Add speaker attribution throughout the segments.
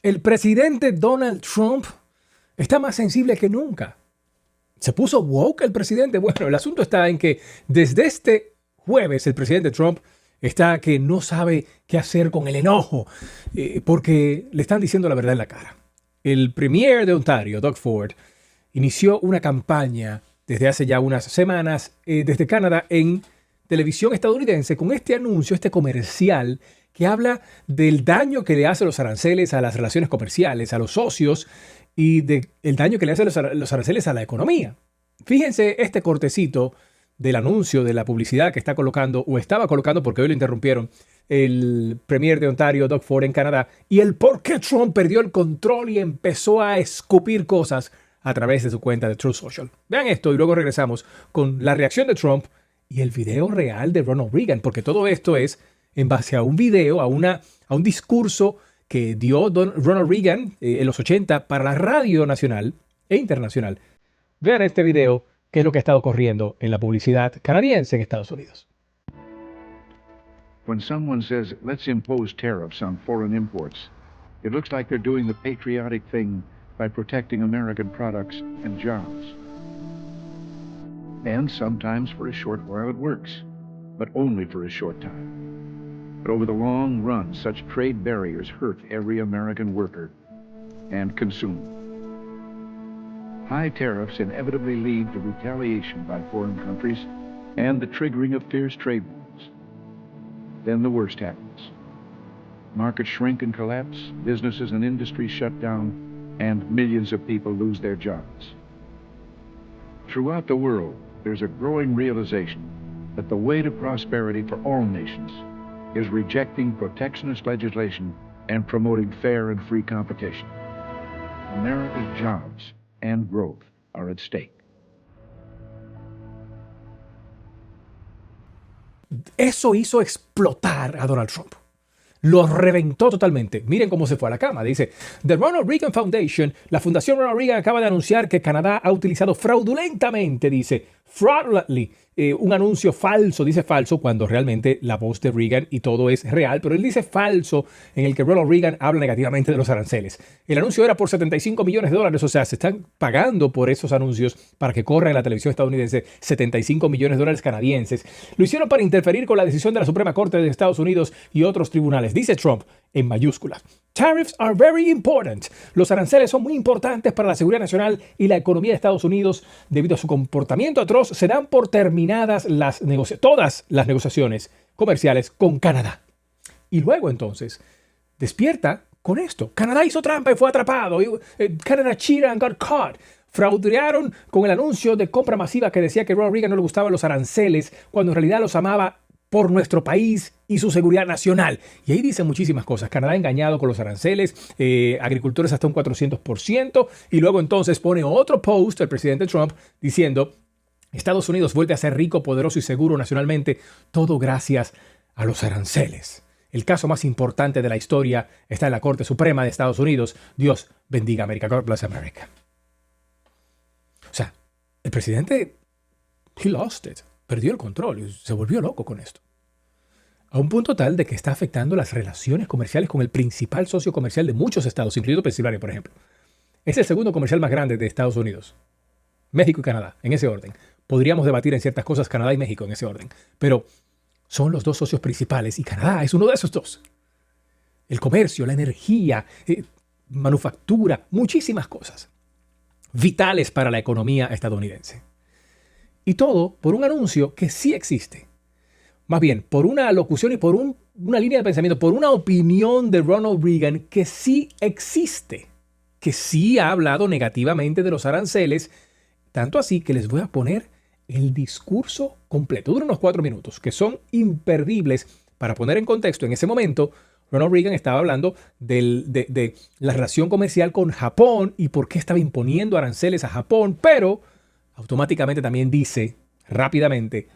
Speaker 1: El presidente Donald Trump está más sensible que nunca. ¿Se puso woke el presidente? Bueno, el asunto está en que desde este jueves el presidente Trump está que no sabe qué hacer con el enojo porque le están diciendo la verdad en la cara. El premier de Ontario, Doug Ford, inició una campaña desde hace ya unas semanas desde Canadá en televisión estadounidense con este anuncio, este comercial que habla del daño que le hacen los aranceles a las relaciones comerciales, a los socios y del daño que le hacen los aranceles a la economía. Fíjense este cortecito del anuncio de la publicidad que está colocando o estaba colocando porque hoy lo interrumpieron el premier de Ontario, Doug Ford, en Canadá, y el por qué Trump perdió el control y empezó a escupir cosas a través de su cuenta de Truth Social. Vean esto y luego regresamos con la reacción de Trump y el video real de Ronald Reagan, porque todo esto es en base a un video, a un discurso que dio Ronald Reagan en los 80 para la radio nacional e internacional. Vean este video, qué es lo que ha estado ocurriendo en la publicidad canadiense en Estados Unidos.
Speaker 2: When someone says, let's impose tariffs on foreign imports, it looks like they're doing the patriotic thing by protecting American products and jobs. And sometimes for a short while it works, but only for a short time. But over the long run, such trade barriers hurt every American worker and consumer. High tariffs inevitably lead to retaliation by foreign countries and the triggering of fierce trade wars. Then the worst happens. Markets shrink and collapse, businesses and industries shut down, and millions of people lose their jobs. Throughout the world, there's a growing realization that the way to prosperity for all nations is rejecting protectionist legislation and promoting fair and free competition. America's jobs and growth are at stake.
Speaker 1: Eso hizo explotar a Donald Trump. Lo reventó totalmente. Miren cómo se fue a la cama. Dice, The Ronald Reagan Foundation, la Fundación Ronald Reagan acaba de anunciar que Canadá ha utilizado fraudulentamente, dice, fraudulently, un anuncio falso, dice falso, cuando realmente la voz de Reagan y todo es real, pero él dice falso en el que Ronald Reagan habla negativamente de los aranceles. El anuncio era por $75 millones, o sea, se están pagando por esos anuncios para que corra en la televisión estadounidense $75 millones canadienses. Lo hicieron para interferir con la decisión de la Suprema Corte de Estados Unidos y otros tribunales, dice Trump en mayúsculas. Tariffs are very important. Los aranceles son muy importantes para la seguridad nacional y la economía de Estados Unidos. Debido a su comportamiento atroz, se dan por terminadas todas las negociaciones comerciales con Canadá. Y luego entonces despierta con esto. Canadá hizo trampa y fue atrapado. Canada cheated and got caught. Fraudearon con el anuncio de compra masiva que decía que Ronald Reagan no le gustaban los aranceles, cuando en realidad los amaba por nuestro país y su seguridad nacional. Y ahí dicen muchísimas cosas. Canadá engañado con los aranceles, agricultores hasta un 400%, y luego entonces pone otro post el presidente Trump diciendo, Estados Unidos vuelve a ser rico, poderoso y seguro nacionalmente, todo gracias a los aranceles. El caso más importante de la historia está en la Corte Suprema de Estados Unidos. Dios bendiga a América. God bless America. O sea, el presidente, he lost it. Perdió el control y se volvió loco con esto. A un punto tal de que está afectando las relaciones comerciales con el principal socio comercial de muchos estados, incluido Pensilvania, por ejemplo. Es el segundo comercial más grande de Estados Unidos. México y Canadá, en ese orden. Podríamos debatir en ciertas cosas Canadá y México en ese orden. Pero son los dos socios principales y Canadá es uno de esos dos. El comercio, la energía, manufactura, muchísimas cosas vitales para la economía estadounidense. Y todo por un anuncio que sí existe. Más bien, por una alocución y por una línea de pensamiento, por una opinión de Ronald Reagan que sí existe, que sí ha hablado negativamente de los aranceles, tanto así que les voy a poner el discurso completo. Dura unos 4 minutos, que son imperdibles para poner en contexto. En ese momento, Ronald Reagan estaba hablando de la relación comercial con Japón y por qué estaba imponiendo aranceles a Japón, pero automáticamente también dice rápidamente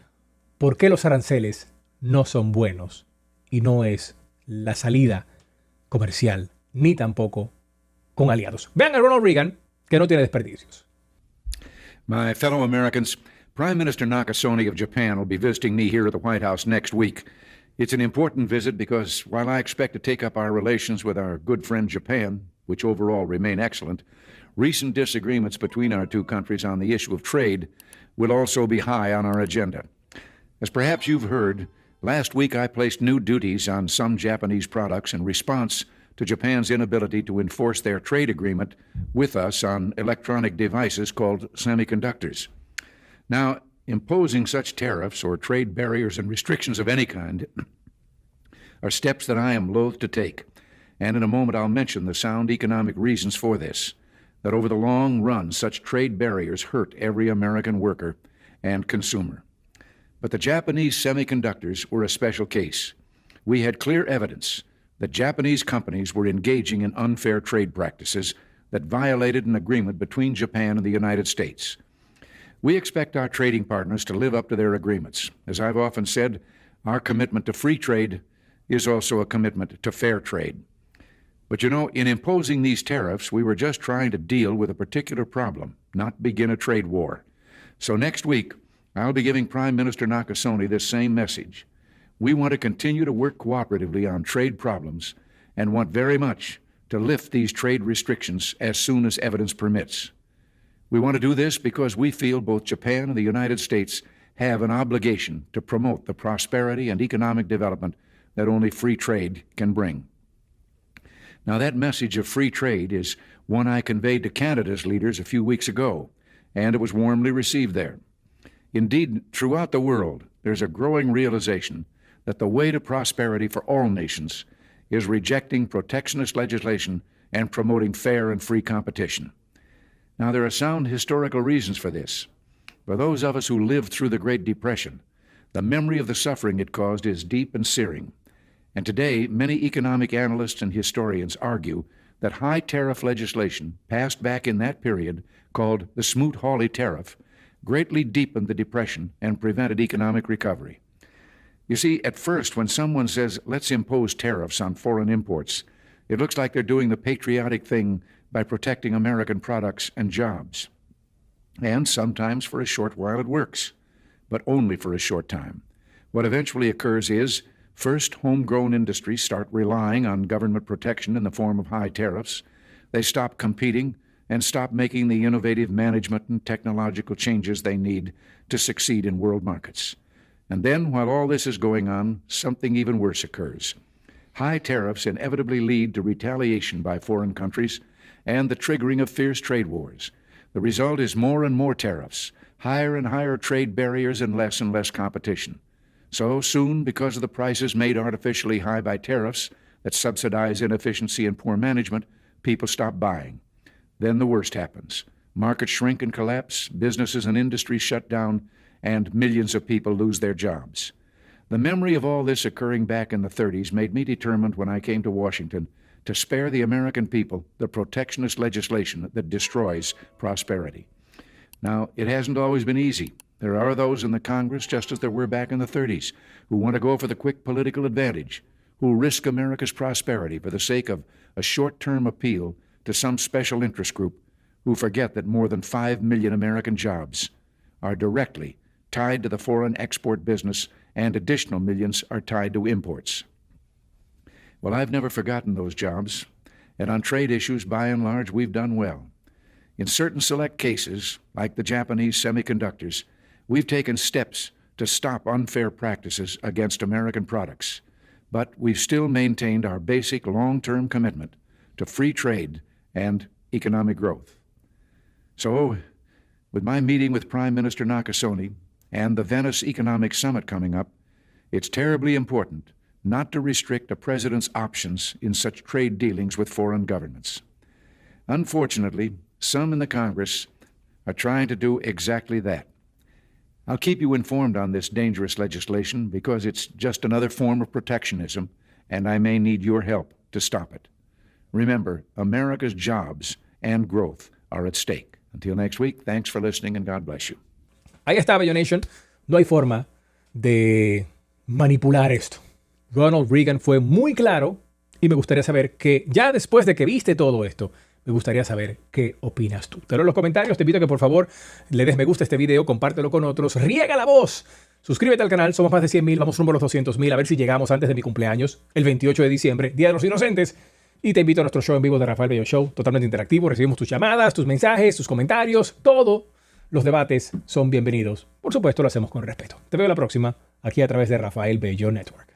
Speaker 1: por qué los aranceles no son buenos y no es la salida comercial, ni tampoco con aliados. Vean a Ronald Reagan, que no tiene desperdicios.
Speaker 3: My fellow Americans, Prime Minister Nakasone of Japan will be visiting me here at the White House next week. It's an important visit because while I expect to take up our relations with our good friend Japan, which overall remain excellent, recent disagreements between our two countries on the issue of trade will also be high on our agenda. As perhaps you've heard, last week I placed new duties on some Japanese products in response to Japan's inability to enforce their trade agreement with us on electronic devices called semiconductors. Now, imposing such tariffs or trade barriers and restrictions of any kind are steps that I am loath to take, and in a moment I'll mention the sound economic reasons for this, that over the long run such trade barriers hurt every American worker and consumer. But the Japanese semiconductors were a special case. We had clear evidence that Japanese companies were engaging in unfair trade practices that violated an agreement between Japan and the United States. We expect our trading partners to live up to their agreements. As I've often said, our commitment to free trade is also a commitment to fair trade. But you know, in imposing these tariffs, we were just trying to deal with a particular problem, not begin a trade war. So next week, I'll be giving Prime Minister Nakasone this same message. We want to continue to work cooperatively on trade problems and want very much to lift these trade restrictions as soon as evidence permits. We want to do this because we feel both Japan and the United States have an obligation to promote the prosperity and economic development that only free trade can bring. Now, that message of free trade is one I conveyed to Canada's leaders a few weeks ago, and it was warmly received there. Indeed, throughout the world, there's a growing realization that the way to prosperity for all nations is rejecting protectionist legislation and promoting fair and free competition. Now, there are sound historical reasons for this. For those of us who lived through the Great Depression, the memory of the suffering it caused is deep and searing. And today, many economic analysts and historians argue that high tariff legislation passed back in that period, called the Smoot-Hawley Tariff, greatly deepened the Depression and prevented economic recovery. You see, at first, when someone says, let's impose tariffs on foreign imports, it looks like they're doing the patriotic thing by protecting American products and jobs. And sometimes for a short while it works, but only for a short time. What eventually occurs is, first, homegrown industries start relying on government protection in the form of high tariffs. They stop competing and stop making the innovative management and technological changes they need to succeed in world markets. And then, while all this is going on, something even worse occurs. High tariffs inevitably lead to retaliation by foreign countries and the triggering of fierce trade wars. The result is more and more tariffs, higher and higher trade barriers, and less competition. So soon, because of the prices made artificially high by tariffs that subsidize inefficiency and poor management, people stop buying. Then the worst happens. Markets shrink and collapse, businesses and industries shut down, and millions of people lose their jobs. The memory of all this occurring back in the 30s made me determined when I came to Washington to spare the American people the protectionist legislation that destroys prosperity. Now, it hasn't always been easy. There are those in the Congress, just as there were back in the 30s, who want to go for the quick political advantage, who risk America's prosperity for the sake of a short-term appeal to some special interest group, who forget that more than 5 million American jobs are directly tied to the foreign export business, and additional millions are tied to imports. Well, I've never forgotten those jobs, and on trade issues, by and large, we've done well. In certain select cases, like the Japanese semiconductors, we've taken steps to stop unfair practices against American products, but we've still maintained our basic long-term commitment to free trade and economic growth. So, with my meeting with Prime Minister Nakasone and the Venice Economic Summit coming up, it's terribly important not to restrict a president's options in such trade dealings with foreign governments. Unfortunately, some in the Congress are trying to do exactly that. I'll keep you informed on this dangerous legislation because it's just another form of protectionism, and I may need your help to stop it. Remember, America's jobs and growth are at stake. Until next week, thanks for listening and God bless you.
Speaker 1: Ahí está, Bello Nation. No hay forma de manipular esto. Ronald Reagan fue muy claro y me gustaría saber que ya después de que viste todo esto, me gustaría saber qué opinas tú. Te leo en los comentarios, te invito a que por favor le des me gusta a este video, compártelo con otros, riega la voz, suscríbete al canal, somos más de 100,000, vamos rumbo a los 200,000, a ver si llegamos antes de mi cumpleaños, el 28 de diciembre, Día de los Inocentes. Y te invito a nuestro show en vivo de Rafael Bello Show, totalmente interactivo. Recibimos tus llamadas, tus mensajes, tus comentarios, todo. Los debates son bienvenidos. Por supuesto, lo hacemos con respeto. Te veo la próxima, aquí a través de Rafael Bello Network.